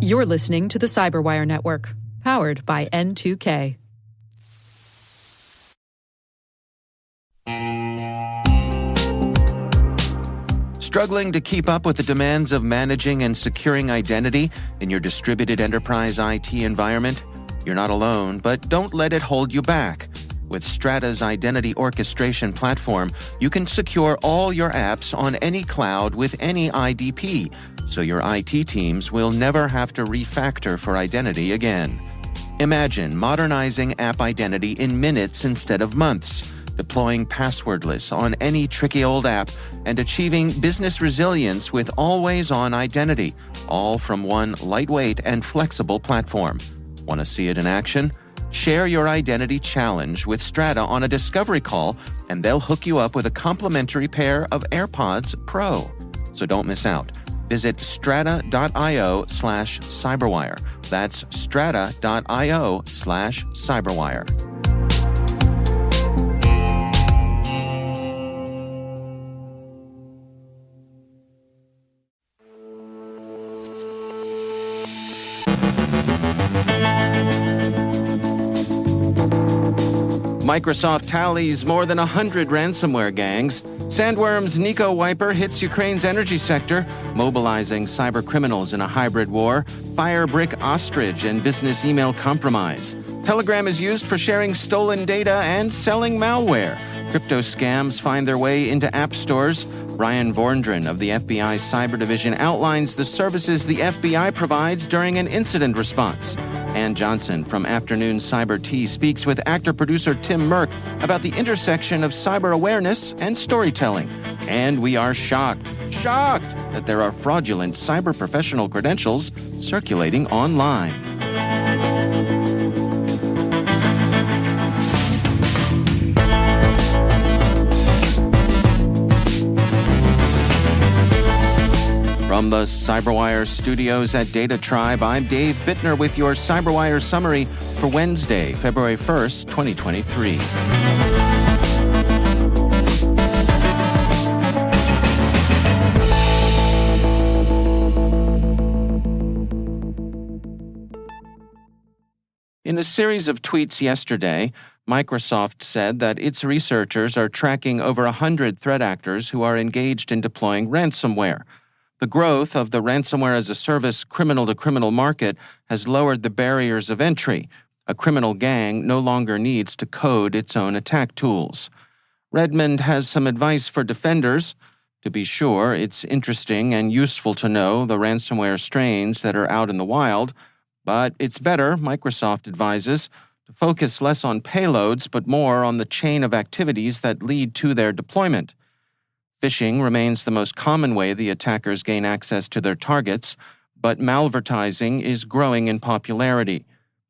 You're listening to the CyberWire Network, powered by N2K. Struggling to keep up with the demands of managing and securing identity in your distributed enterprise IT environment? You're not alone, but don't let it hold you back. With Strata's identity orchestration platform, you can secure all your apps on any cloud with any IDP, so your IT teams will never have to refactor for identity again. Imagine modernizing app identity in minutes instead of months, deploying passwordless on any tricky old app, and achieving business resilience with always-on identity, all from one lightweight and flexible platform. Want to see it in action? Share your identity challenge with Strata on a discovery call, and they'll hook you up with a complimentary pair of AirPods Pro. So don't miss out. Visit strata.io/cyberwire. That's strata.io/cyberwire. Microsoft tallies more than 100 ransomware gangs. Sandworm's Nico Wiper hits Ukraine's energy sector, mobilizing cybercriminals in a hybrid war. Firebrick ostrich and business email compromise. Telegram is used for sharing stolen data and selling malware. Crypto scams find their way into app stores. Brian Vorndran of the FBI Cyber Division outlines the services the FBI provides during an incident response. Ann Johnson from Afternoon Cyber Tea speaks with actor-producer Tim Merck about the intersection of cyber awareness and storytelling. And we are shocked that there are fraudulent cyber professional credentials circulating online. From the CyberWire studios at Data Tribe, I'm Dave Bittner with your CyberWire summary for Wednesday, February 1st, 2023. In a series of tweets yesterday, Microsoft said that its researchers are tracking over 100 threat actors who are engaged in deploying ransomware. The growth of the ransomware-as-a-service criminal-to-criminal market has lowered the barriers of entry. A criminal gang no longer needs to code its own attack tools. Redmond has some advice for defenders. To be sure, it's interesting and useful to know the ransomware strains that are out in the wild, but it's better, Microsoft advises, to focus less on payloads but more on the chain of activities that lead to their deployment. Phishing remains the most common way the attackers gain access to their targets, but malvertising is growing in popularity,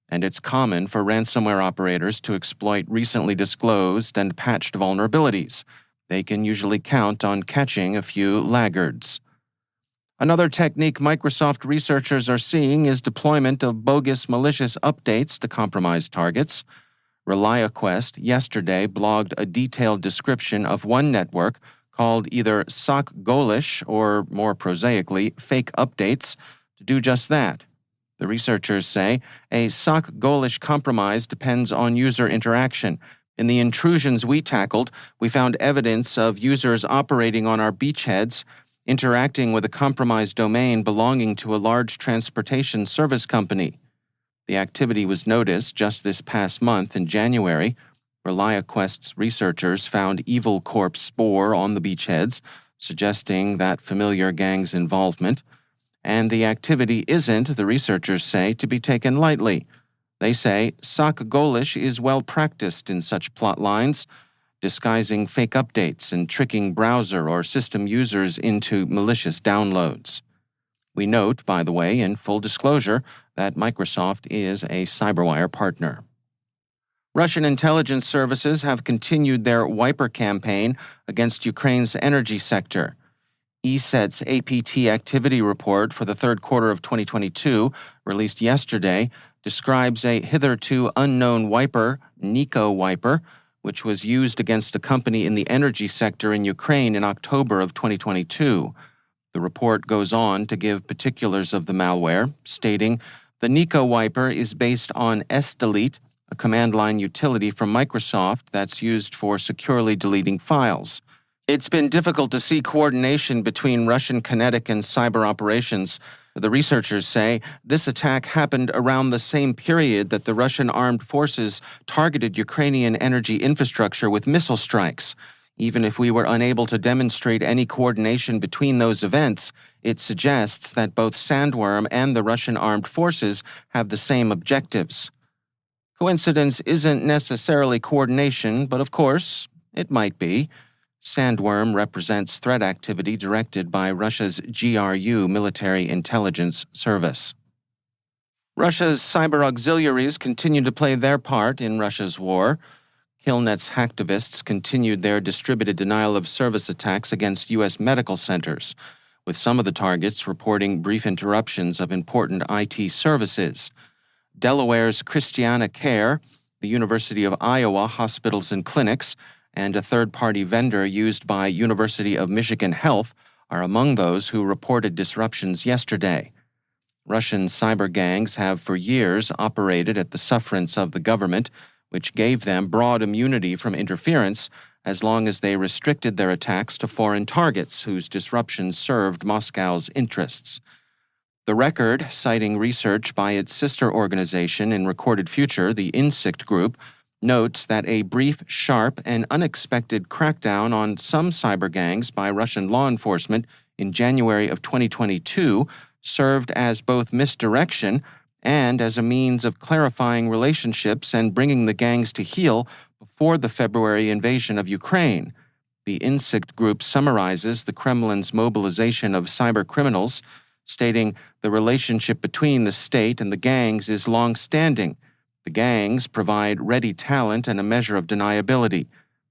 and it's common for ransomware operators to exploit recently disclosed and patched vulnerabilities. They can usually count on catching a few laggards. Another technique Microsoft researchers are seeing is deployment of bogus malicious updates to compromised targets. Reliaquest yesterday blogged a detailed description of one network called either SocGholish or, more prosaically, FakeUpdates, to do just that. The researchers say a SocGholish compromise depends on user interaction. In the intrusions we tackled, we found evidence of users operating on our beachheads, interacting with a compromised domain belonging to a large transportation service company. The activity was noticed just this past month in January. Reliaquest's researchers found Evil Corp spore on the beachheads, suggesting that familiar gang's involvement. And the activity isn't, the researchers say, to be taken lightly. They say SocGholish is well practiced in such plot lines, disguising fake updates and tricking browser or system users into malicious downloads. We note, by the way, in full disclosure, that Microsoft is a CyberWire partner. Russian intelligence services have continued their wiper campaign against Ukraine's energy sector. ESET's APT activity report for the third quarter of 2022, released yesterday, describes a hitherto unknown wiper, Nico Wiper, which was used against a company in the energy sector in Ukraine in October of 2022. The report goes on to give particulars of the malware, stating, "The Nico wiper is based on sdelete, a command line utility from Microsoft that's used for securely deleting files. It's been difficult to see coordination between Russian kinetic and cyber operations. The researchers say this attack happened around the same period that the Russian armed forces targeted Ukrainian energy infrastructure with missile strikes. Even if we were unable to demonstrate any coordination between those events, it suggests that both Sandworm and the Russian armed forces have the same objectives. Coincidence isn't necessarily coordination, but of course, it might be. Sandworm represents threat activity directed by Russia's GRU military intelligence service. Russia's cyber auxiliaries continue to play their part in Russia's war. Killnet's hacktivists continued their distributed denial-of-service attacks against U.S. medical centers, with some of the targets reporting brief interruptions of important IT services. Delaware's Christiana Care, the University of Iowa Hospitals and Clinics, and a third-party vendor used by University of Michigan Health are among those who reported disruptions yesterday. Russian cyber gangs have for years operated at the sufferance of the government, which gave them broad immunity from interference as long as they restricted their attacks to foreign targets whose disruptions served Moscow's interests. The Recored, citing research by its sister organization in Recorded Future, the ESET Group, notes that a brief, sharp, and unexpected crackdown on some cyber gangs by Russian law enforcement in January of 2022 served as both misdirection and as a means of clarifying relationships and bringing the gangs to heel before the February invasion of Ukraine. The ESET Group summarizes the Kremlin's mobilization of cybercriminals, stating the relationship between the state and the gangs is long-standing. The gangs provide ready talent and a measure of deniability.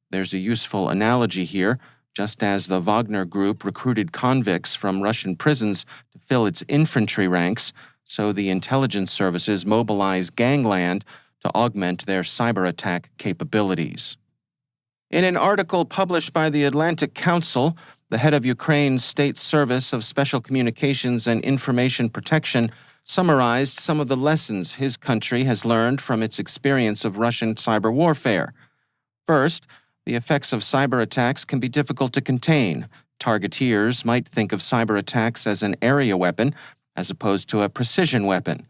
There's a useful analogy here. Just as the Wagner Group recruited convicts from Russian prisons to fill its infantry ranks, so the intelligence services mobilize gangland to augment their cyber attack capabilities. In an article published by the Atlantic Council, the head of Ukraine's State Service of Special Communications and Information Protection summarized some of the lessons his country has learned from its experience of Russian cyber warfare. First, the effects of cyber attacks can be difficult to contain. Targeteers might think of cyber attacks as an area weapon as opposed to a precision weapon.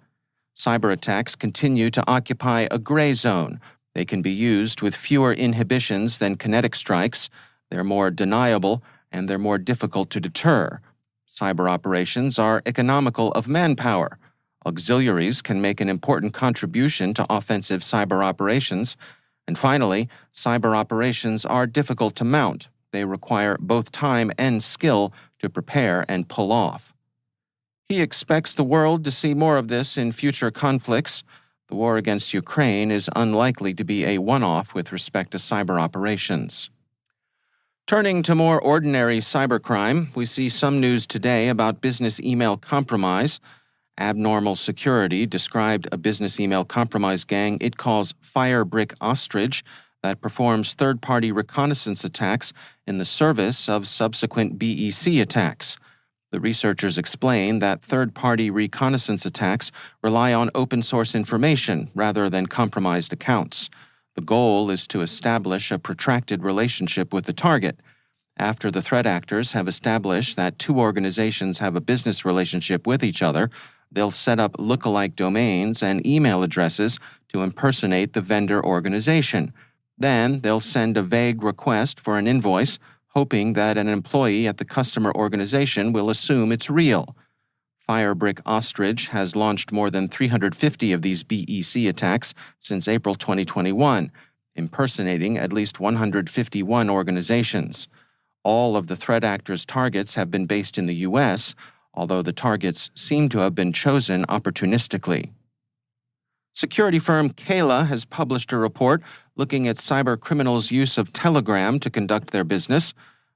Cyber attacks continue to occupy a gray zone. They can be used with fewer inhibitions than kinetic strikes. They're more deniable, and they're more difficult to deter. Cyber operations are economical of manpower. Auxiliaries can make an important contribution to offensive cyber operations. And finally, cyber operations are difficult to mount. They require both time and skill to prepare and pull off. He expects the world to see more of this in future conflicts. The war against Ukraine is unlikely to be a one-off with respect to cyber operations. Turning to more ordinary cybercrime, we see some news today about business email compromise. Abnormal Security described a business email compromise gang it calls Firebrick Ostrich that performs third-party reconnaissance attacks in the service of subsequent BEC attacks. The researchers explain that third-party reconnaissance attacks rely on open-source information rather than compromised accounts. The goal is to establish a protracted relationship with the target. After the threat actors have established that two organizations have a business relationship with each other, they'll set up lookalike domains and email addresses to impersonate the vendor organization. Then they'll send a vague request for an invoice, hoping that an employee at the customer organization will assume it's real. Firebrick Ostrich has launched more than 350 of these BEC attacks since April 2021, impersonating at least 151 organizations. All of the threat actors' targets have been based in the U.S., although the targets seem to have been chosen opportunistically. Security firm Kayla has published a report looking at cybercriminals' use of Telegram to conduct their business.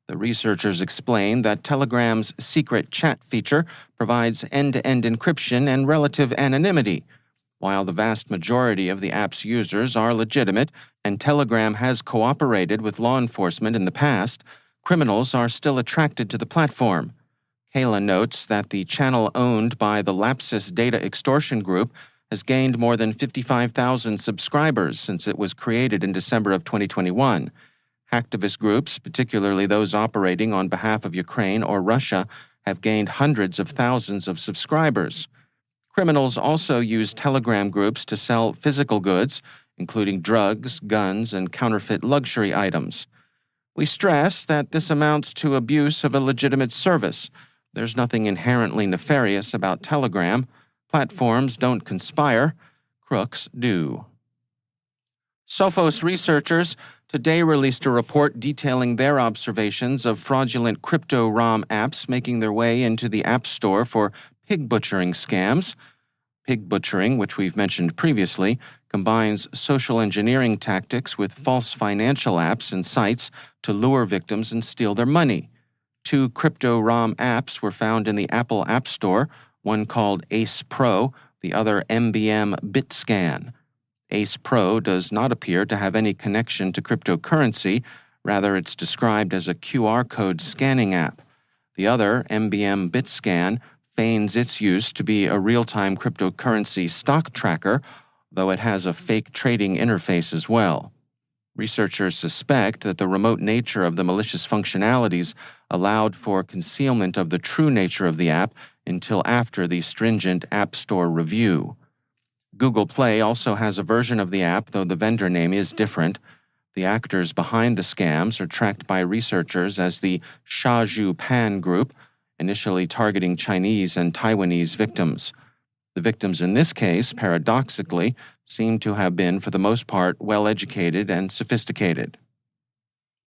The researchers explain that Telegram's secret chat feature provides end-to-end encryption and relative anonymity. While the vast majority of the app's users are legitimate and Telegram has cooperated with law enforcement in the past, criminals are still attracted to the platform. Kayla notes that the channel owned by the Lapsus Data Extortion Group has gained more than 55,000 subscribers since it was created in December of 2021. Hacktivist groups, particularly those operating on behalf of Ukraine or Russia, have gained hundreds of thousands of subscribers. Criminals also use Telegram groups to sell physical goods, including drugs, guns, and counterfeit luxury items. We stress that this amounts to abuse of a legitimate service. There's nothing inherently nefarious about Telegram. Platforms don't conspire, crooks do. Sophos researchers today released a report detailing their observations of fraudulent crypto-ROM apps making their way into the App Store for pig butchering scams. Pig butchering, which we've mentioned previously, combines social engineering tactics with false financial apps and sites to lure victims and steal their money. 2 crypto-ROM apps were found in the Apple App Store, one called Ace Pro, the other MBM BitScan. Ace Pro does not appear to have any connection to cryptocurrency. Rather, it's described as a QR code scanning app. The other, MBM BitScan, feigns its use to be a real-time cryptocurrency stock tracker, though it has a fake trading interface as well. Researchers suspect that the remote nature of the malicious functionalities allowed for concealment of the true nature of the app until after the stringent App Store review. Google Play also has a version of the app, though the vendor name is different. The actors behind the scams are tracked by researchers as the Shaju Pan Group, initially targeting Chinese and Taiwanese victims. The victims in this case, paradoxically, seem to have been, for the most part, well-educated and sophisticated.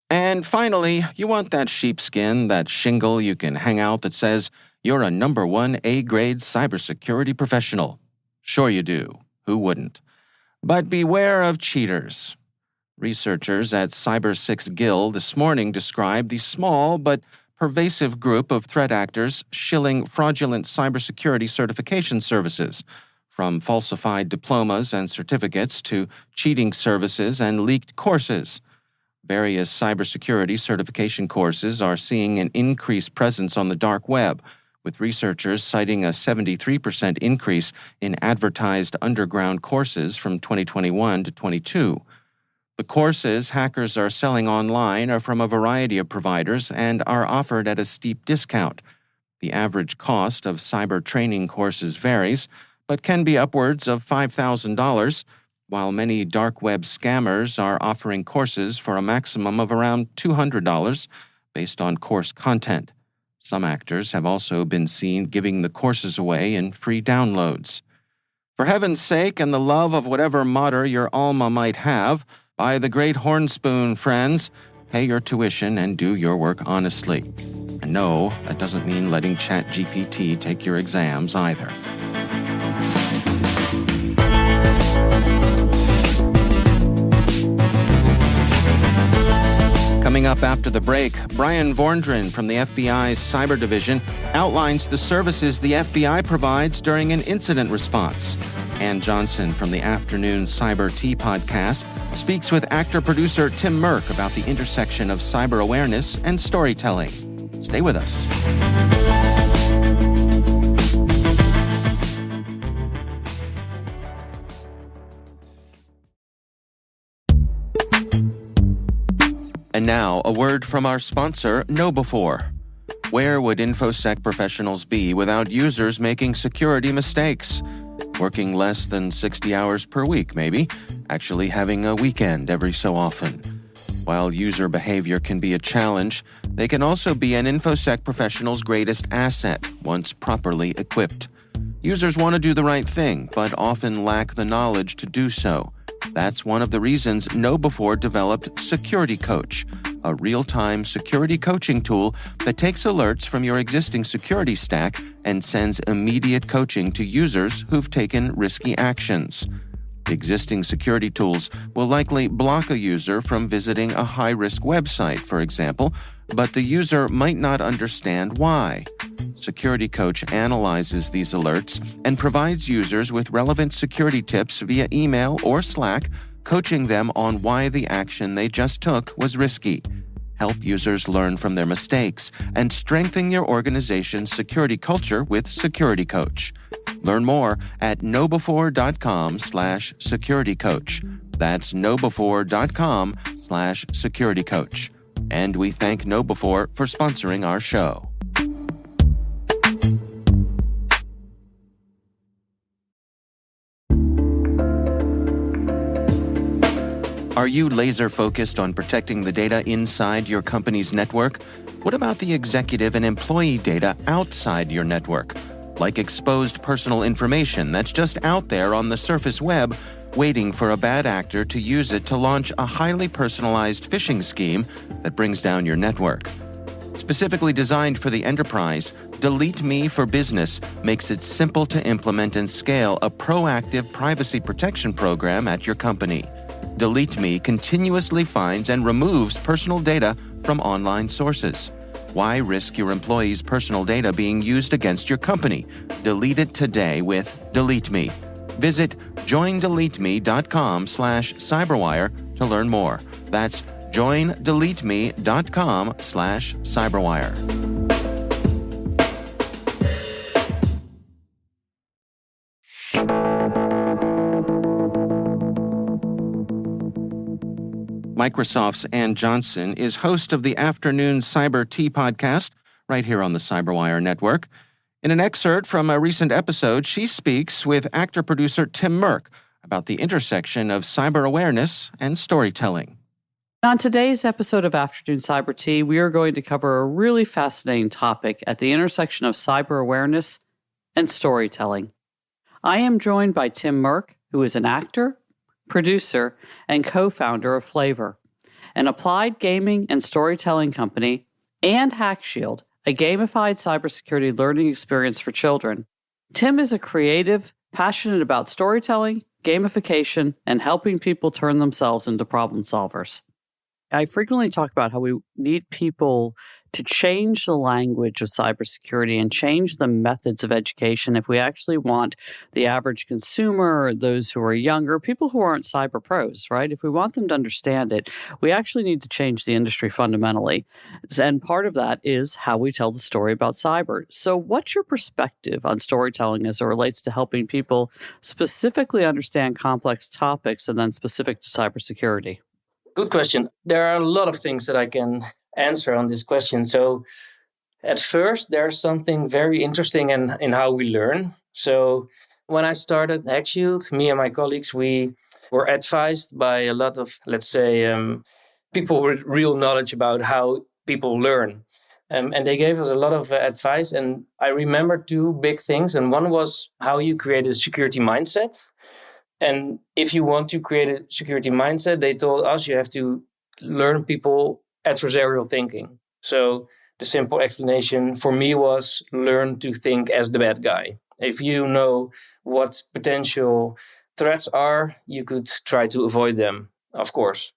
And finally, you want that sheepskin, that shingle you can hang out that says you're a number 1 A-grade cybersecurity professional. Sure you do. Who wouldn't? But beware of cheaters. Researchers at Cyber6Guild this morning described the small but pervasive group of threat actors shilling fraudulent cybersecurity certification services, from falsified diplomas and certificates to cheating services and leaked courses. Various cybersecurity certification courses are seeing an increased presence on the dark web, with researchers citing a 73% increase in advertised underground courses from 2021 to 22. The courses hackers are selling online are from a variety of providers and are offered at a steep discount. The average cost of cyber training courses varies, but can be upwards of $5,000, while many dark web scammers are offering courses for a maximum of around $200 based on course content. Some actors have also been seen giving the courses away in free downloads. For heaven's sake and the love of whatever motto your alma might have, by the great hornspoon, friends, pay your tuition and do your work honestly. And no, that doesn't mean letting ChatGPT take your exams either. Coming up after the break, Brian Vorndren from the FBI's Cyber Division outlines the services the FBI provides during an incident response. Ann Johnson from the Afternoon Cyber Tea podcast speaks with actor-producer Tim Merck about the intersection of cyber awareness and storytelling. Stay with us. And now, a word from our sponsor, KnowBe4. Where would InfoSec professionals be without users making security mistakes? Working less than 60 hours per week, maybe. Actually having a weekend every so often. While user behavior can be a challenge, they can also be an InfoSec professional's greatest asset once properly equipped. Users want to do the right thing, but often lack the knowledge to do so. That's one of the reasons KnowBe4 developed Security Coach, a real-time security coaching tool that takes alerts from your existing security stack and sends immediate coaching to users who've taken risky actions. Existing security tools will likely block a user from visiting a high-risk website, for example, but the user might not understand why. Security Coach analyzes these alerts and provides users with relevant security tips via email or Slack, coaching them on why the action they just took was risky. help users learn from their mistakes, and strengthen your organization's security culture with Security Coach. Learn more at knowbefore.com/securitycoach. That's knowbefore.com/securitycoach. And we thank KnowBefore for sponsoring our show. Are you laser-focused on protecting the data inside your company's network? What about the executive and employee data outside your network? Like exposed personal information that's just out there on the surface web, waiting for a bad actor to use it to launch a highly personalized phishing scheme that brings down your network. Specifically designed for the enterprise, Delete Me for Business makes it simple to implement and scale a proactive privacy protection program at your company. Delete Me continuously finds and removes personal data from online sources. Why risk your employees' personal data being used against your company? Delete it today with Delete Me. Visit joindeleteme.com/cyberwire to learn more. That's joindeleteme.com/cyberwire. Microsoft's Ann Johnson is host of the Afternoon Cyber Tea podcast right here on the CyberWire network. In an excerpt from a recent episode, she speaks with actor-producer Tim Merck about the intersection of cyber awareness and storytelling. On today's episode of Afternoon Cyber Tea, we are going to cover a really fascinating topic at the intersection of cyber awareness and storytelling. I am joined by Tim Merck, who is an actor, producer, and co-founder of Flavor, an applied gaming and storytelling company, and HackShield, a gamified cybersecurity learning experience for children. Tim is a creative, passionate about storytelling, gamification, and helping people turn themselves into problem solvers. I frequently talk about how we need people to change the language of cybersecurity and change the methods of education if we actually want the average consumer, those who are younger, people who aren't cyber pros, right? If we want them to understand it, we actually need to change the industry fundamentally. And part of that is how we tell the story about cyber. So what's your perspective on storytelling as it relates to helping people specifically understand complex topics and then specific to cybersecurity? Good question. There are a lot of things that I can answer on this question. So at first, there's something very interesting in how we learn. So when I started HackShield, me and my colleagues, we were advised by a lot of, let's say, people with real knowledge about how people learn. And they gave us a lot of advice. And I remember two big things. And one was how you create a security mindset. And if you want to create a security mindset, they told us you have to learn people adversarial thinking. So the simple explanation for me was learn to think as the bad guy. If you know what potential threats are, you could try to avoid them, of course.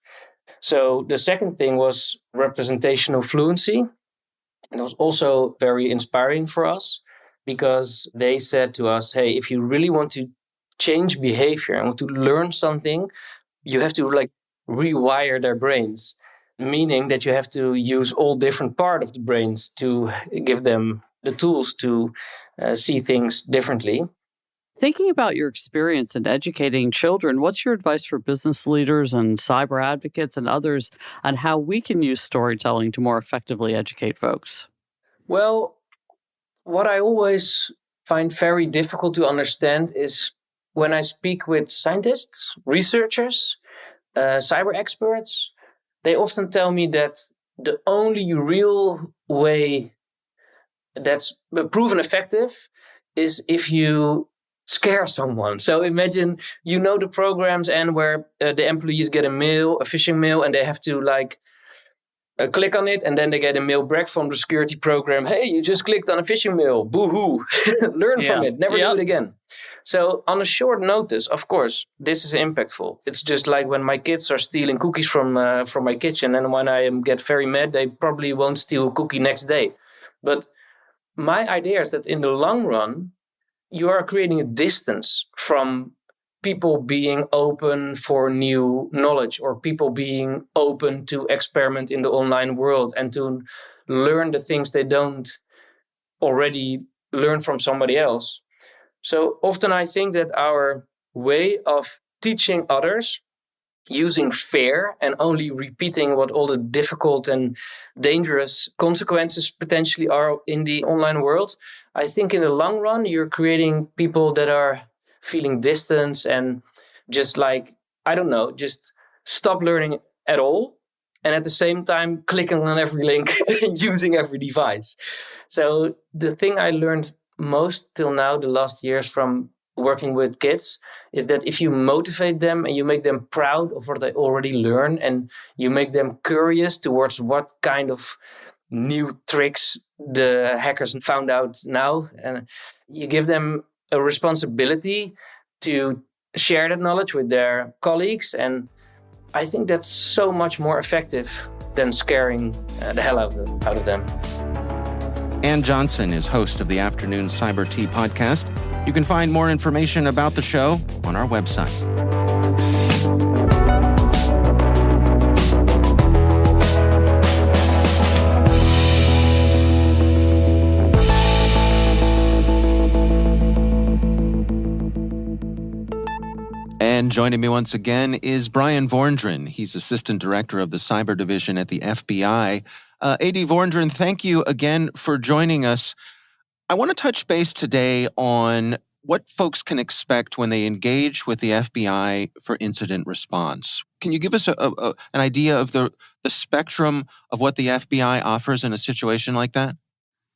So the second thing was representational fluency. And it was also very inspiring for us because they said to us, hey, if you really want to change behavior and to learn something, you have to rewire their brains, meaning that you have to use all different parts of the brains to give them the tools to see things differently. Thinking about your experience in educating children, what's your advice for business leaders and cyber advocates and others on how we can use storytelling to more effectively educate folks? Well, what I always find very difficult to understand is when I speak with scientists, researchers, cyber experts, they often tell me that the only real way that's proven effective is if you scare someone. So imagine, the programs and where the employees get a phishing mail, and they have to click on it, and then they get a mail back from the security program. Hey, you just clicked on a phishing mail. Boo-hoo. Learn from it. Never do it again. So on a short notice, of course, this is impactful. It's just like when my kids are stealing cookies from my kitchen, and when I get very mad, they probably won't steal a cookie next day. But my idea is that in the long run, you are creating a distance from people being open for new knowledge, or people being open to experiment in the online world and to learn the things they don't already learn from somebody else. So often I think that our way of teaching others using fear and only repeating what all the difficult and dangerous consequences potentially are in the online world, I think in the long run, you're creating people that are feeling distance and just just stop learning at all. And at the same time, clicking on every link and using every device. So the thing I learned most till now, the last years from working with kids, is that if you motivate them and you make them proud of what they already learn, and you make them curious towards what kind of new tricks the hackers found out now, and you give them a responsibility to share that knowledge with their colleagues, and I think that's so much more effective than scaring the hell out of them. Ann Johnson is host of the Afternoon Cyber Tea podcast. You can find more information about the show on our website. And joining me once again is Brian Vorndren. He's Assistant Director of the Cyber Division at the FBI. A.D. Vorndren, thank you again for joining us. I want to touch base today on what folks can expect when they engage with the FBI for incident response. Can you give us an idea of the spectrum of what the FBI offers in a situation like that?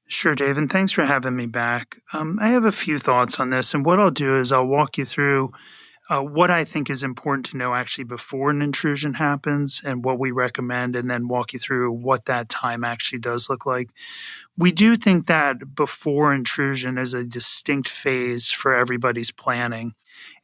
Sure, Dave, and thanks for having me back. I have a few thoughts on this, and what I'll do is I'll walk you through what I think is important to know actually before an intrusion happens and what we recommend, and then walk you through what that time actually does look like. We do think that before intrusion is a distinct phase for everybody's planning.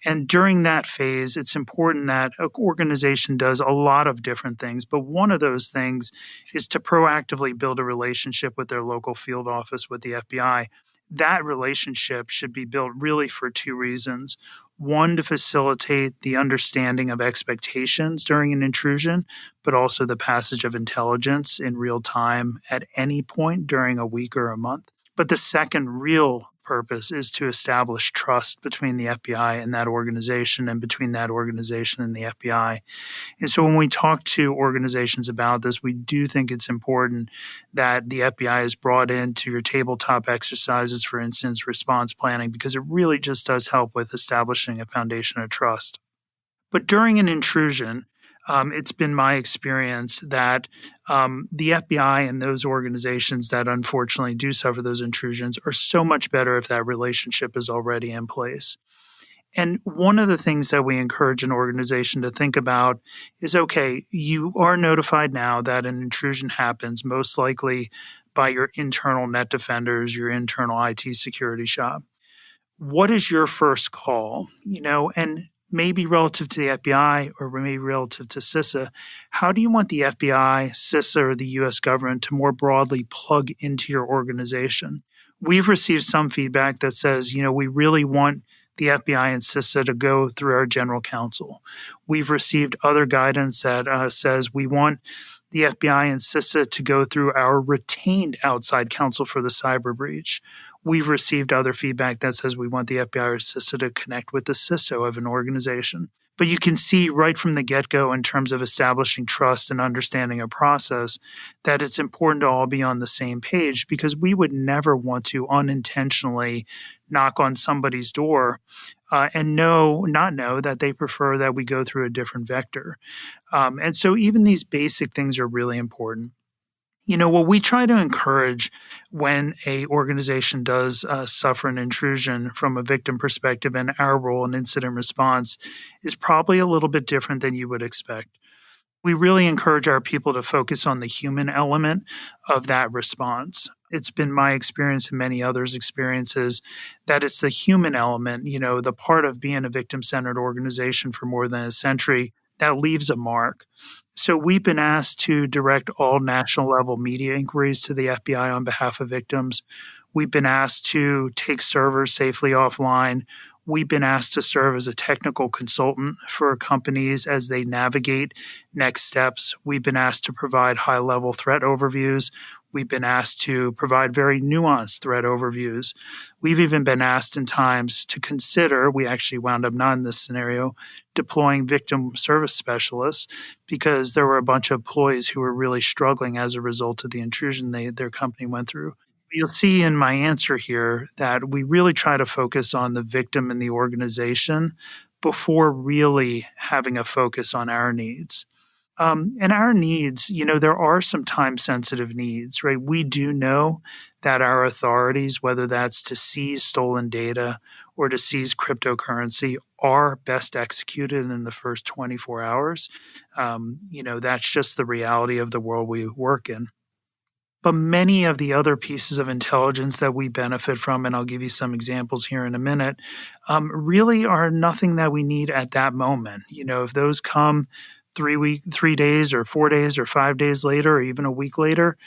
And during that phase, it's important that an organization does a lot of different things. But one of those things is to proactively build a relationship with their local field office with the FBI. That relationship should be built really for two reasons. One, to facilitate the understanding of expectations during an intrusion, but also the passage of intelligence in real time at any point during a week or a month. But the second real purpose is to establish trust between the FBI and that organization, and between that organization and the FBI. And so when we talk to organizations about this, we do think it's important that the FBI is brought into your tabletop exercises for incident response planning, because it really just does help with establishing a foundation of trust. But during an intrusion, it's been my experience that the FBI and those organizations that unfortunately do suffer those intrusions are so much better if that relationship is already in place. And one of the things that we encourage an organization to think about is, okay, you are notified now that an intrusion happens, most likely by your internal net defenders, your internal IT security shop. What is your first call? And maybe relative to the FBI or maybe relative to CISA, how do you want the FBI, CISA, or the U.S. government to more broadly plug into your organization? We've received some feedback that says, we really want the FBI and CISA to go through our general counsel. We've received other guidance that says we want the FBI and CISA to go through our retained outside counsel for the cyber breach. We've received other feedback that says we want the FBI or CISA to connect with the CISO of an organization. But you can see right from the get-go, in terms of establishing trust and understanding a process, that it's important to all be on the same page, because we would never want to unintentionally knock on somebody's door and not know that they prefer that we go through a different vector. And so even these basic things are really important. What we try to encourage when a organization does suffer an intrusion from a victim perspective, and our role in incident response is probably a little bit different than you would expect. We really encourage our people to focus on the human element of that response. It's been my experience and many others' experiences that it's the human element, the part of being a victim-centered organization for more than a century that leaves a mark. So we've been asked to direct all national level media inquiries to the FBI on behalf of victims. We've been asked to take servers safely offline. We've been asked to serve as a technical consultant for companies as they navigate next steps. We've been asked to provide high-level threat overviews. We've been asked to provide very nuanced threat overviews. We've even been asked in times to consider, we actually wound up not in this scenario, deploying victim service specialists because there were a bunch of employees who were really struggling as a result of the intrusion their company went through. You'll see in my answer here that we really try to focus on the victim and the organization before really having a focus on our needs. And our needs, there are some time-sensitive needs, right? We do know that our authorities, whether that's to seize stolen data or to seize cryptocurrency, are best executed in the first 24 hours. That's just the reality of the world we work in. But many of the other pieces of intelligence that we benefit from, and I'll give you some examples here in a minute, really are nothing that we need at that moment. If those come 3 days or 4 days or 5 days later or even a week later,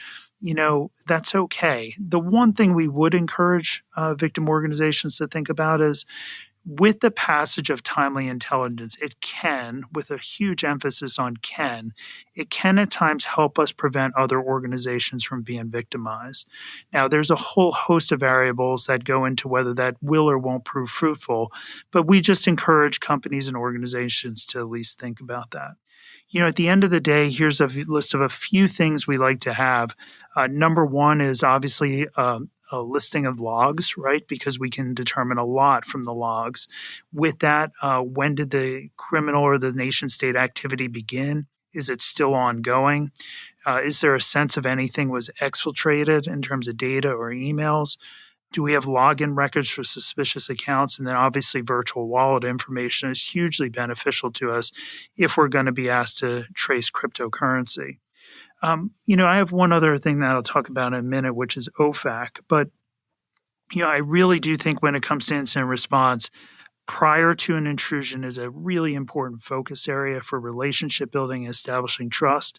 that's okay. The one thing we would encourage victim organizations to think about is with the passage of timely intelligence, it can, with a huge emphasis on it can at times help us prevent other organizations from being victimized. Now, there's a whole host of variables that go into whether that will or won't prove fruitful, but we just encourage companies and organizations to at least think about that. At the end of the day, here's a list of a few things we like to have. Number one is obviously a listing of logs, right? Because we can determine a lot from the logs. With that, when did the criminal or the nation state activity begin? Is it still ongoing? Is there a sense of anything was exfiltrated in terms of data or emails? Do we have login records for suspicious accounts? And then obviously virtual wallet information is hugely beneficial to us if we're going to be asked to trace cryptocurrency. I have one other thing that I'll talk about in a minute, which is OFAC. But, I really do think when it comes to incident response, prior to an intrusion is a really important focus area for relationship building and establishing trust.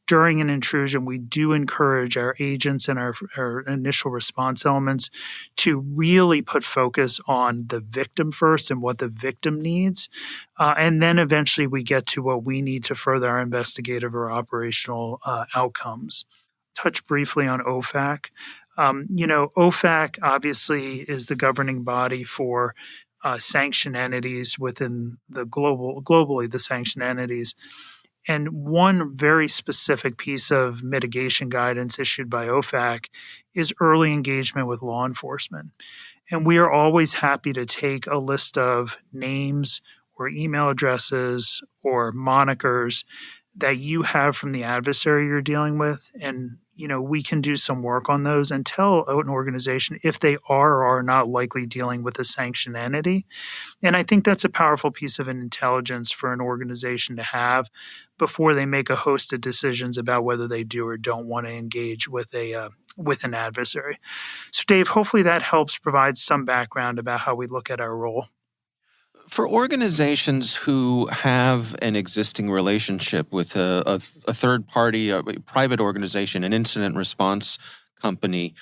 During an intrusion, we do encourage our agents and our initial response elements to really put focus on the victim first and what the victim needs. And then eventually we get to what we need to further our investigative or operational outcomes. Touch briefly on OFAC. OFAC obviously is the governing body for sanctioned entities within the globally the sanctioned entities. And one very specific piece of mitigation guidance issued by OFAC is early engagement with law enforcement. And we are always happy to take a list of names or email addresses or monikers that you have from the adversary you're dealing with. And, we can do some work on those and tell an organization if they are or are not likely dealing with a sanctioned entity. And I think that's a powerful piece of intelligence for an organization to have before they make a host of decisions about whether they do or don't want to engage with an adversary. So, Dave, hopefully that helps provide some background about how we look at our role. For organizations who have an existing relationship with a third party, a private organization, an incident response company,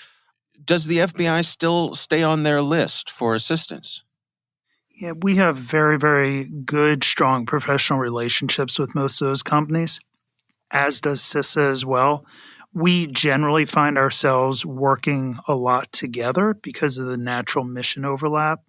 does the FBI still stay on their list for assistance? Yeah, we have very, very good, strong professional relationships with most of those companies, as does CISA as well. We generally find ourselves working a lot together because of the natural mission overlap.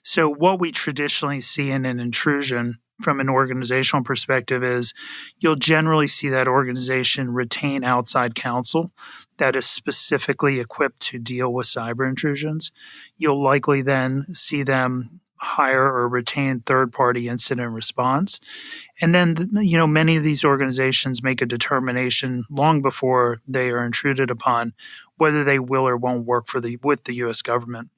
So what we traditionally see in an intrusion from an organizational perspective is you'll generally see that organization retain outside counsel that is specifically equipped to deal with cyber intrusions. You'll likely then see them hire or retain third-party incident response. And then, many of these organizations make a determination long before they are intruded upon whether they will or won't work with the U.S. government.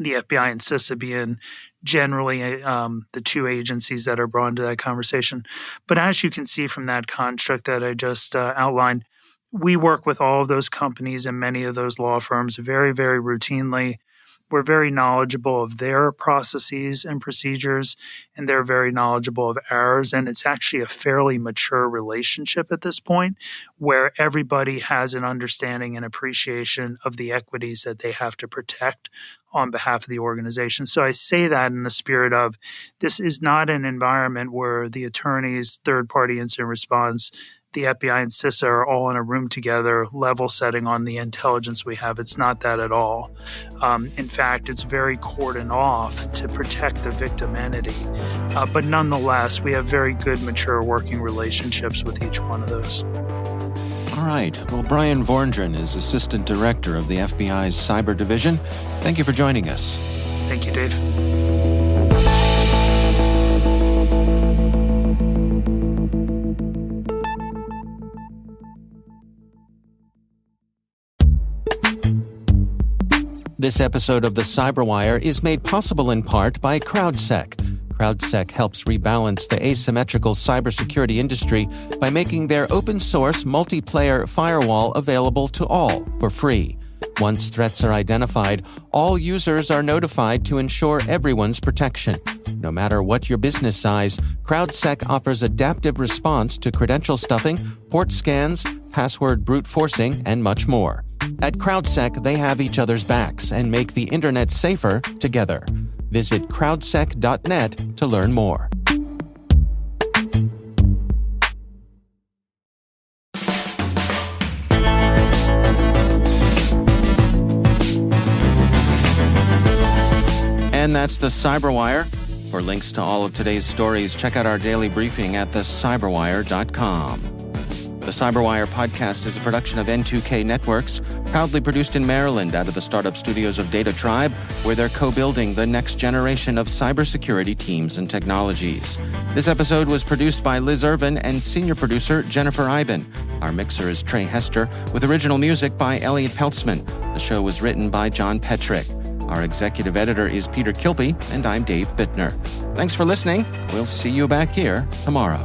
The FBI and CISA being generally the two agencies that are brought into that conversation. But as you can see from that construct that I just outlined, we work with all of those companies and many of those law firms very, very routinely. We're very knowledgeable of their processes and procedures, and they're very knowledgeable of ours. And it's actually a fairly mature relationship at this point where everybody has an understanding and appreciation of the equities that they have to protect on behalf of the organization. So I say that in the spirit of this is not an environment where the attorneys, third-party incident response, the FBI and CISA are all in a room together, level setting on the intelligence we have. It's not that at all. In fact, it's very cordoned off to protect the victim entity. But nonetheless, we have very good, mature working relationships with each one of those. All right. Well, Brian Vorndran is Assistant Director of the FBI's Cyber Division. Thank you for joining us. Thank you, Dave. This episode of the CyberWire is made possible in part by CrowdSec. CrowdSec helps rebalance the asymmetrical cybersecurity industry by making their open-source multiplayer firewall available to all for free. Once threats are identified, all users are notified to ensure everyone's protection. No matter what your business size, CrowdSec offers adaptive response to credential stuffing, port scans, password brute forcing, and much more. At CrowdSec, they have each other's backs and make the internet safer together. Visit crowdsec.net to learn more. And that's the CyberWire. For links to all of today's stories, check out our daily briefing at thecyberwire.com. The CyberWire podcast is a production of N2K Networks, proudly produced in Maryland out of the startup studios of Data Tribe, where they're co-building the next generation of cybersecurity teams and technologies. This episode was produced by Liz Irvin and senior producer Jennifer Iben. Our mixer is Trey Hester, with original music by Elliot Peltzman. The show was written by John Petrick. Our executive editor is Peter Kilby, and I'm Dave Bittner. Thanks for listening. We'll see you back here tomorrow.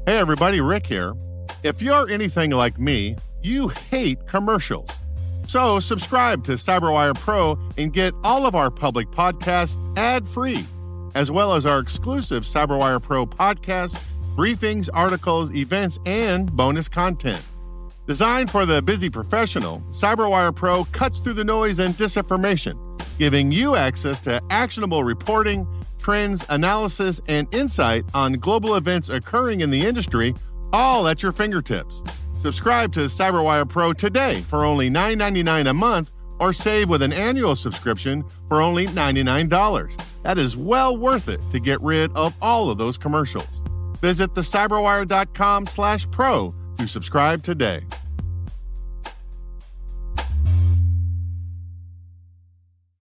Hey everybody, Rick here. If you're anything like me, you hate commercials. So subscribe to CyberWire Pro and get all of our public podcasts ad-free, as well as our exclusive CyberWire Pro podcasts, briefings, articles, events, and bonus content. Designed for the busy professional, CyberWire Pro cuts through the noise and disinformation, giving you access to actionable reporting, trends, analysis, and insight on global events occurring in the industry, all at your fingertips. Subscribe to CyberWire Pro today for only $9.99 a month, or save with an annual subscription for only $99. That is well worth it to get rid of all of those commercials. Visit thecyberwire.com/pro to subscribe today.